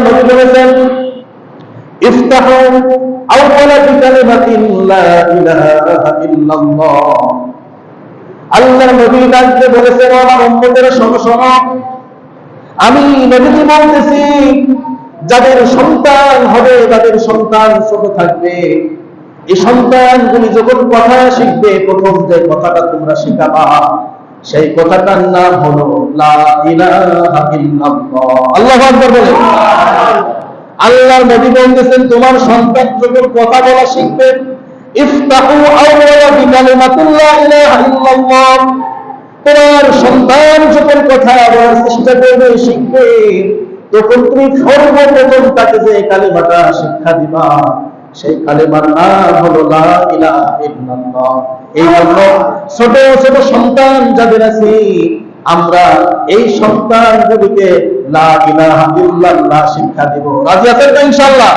নবী বলেছেন ইফতাহু আউওয়ালা বিকালিমাতিন লা ইলাহা ইল্লাল্লাহ। আল্লাহর নবী ডাকতে বলেছেন, আমার উম্মতের শোনো, আমি নবীজি বলতেছি, যাদের সন্তান হবে, যাদের সন্তান ছোট থাকবে, এই সন্তানগুলি যখন কথা শিখবে, প্রথম যে কথাটা তোমরা শিখাবা, সেই কথাটার নাম হলো লা ইলাহা ইল্লাল্লাহ। আল্লাহু আকবার বলেন। আল্লাহর নবী বলতেছেন, তোমার সন্তান যখন কথা বলা শিখবে, ইফতাহু আউওয়ালা বিকালিমাতিন লা ইলাহা ইল্লাল্লাহ, তোমার সন্তান যখন কথা বলার চেষ্টা করবে, শিখবে, তখন তুমি সর্বপ্রথম তাকে যে কালিমাটা শিক্ষা দিবা, সেই কালিমার নাম হলো লা ইলাহা ইল্লাল্লাহ। এই জন্য ছোট ছোট সন্তান যাদের আছে, আমরা এই সন্তানগুলিকে লা ইলাহা ইল্লাল্লাহ শিক্ষা দিব। রাজি আছেন তো ইনশাআল্লাহ?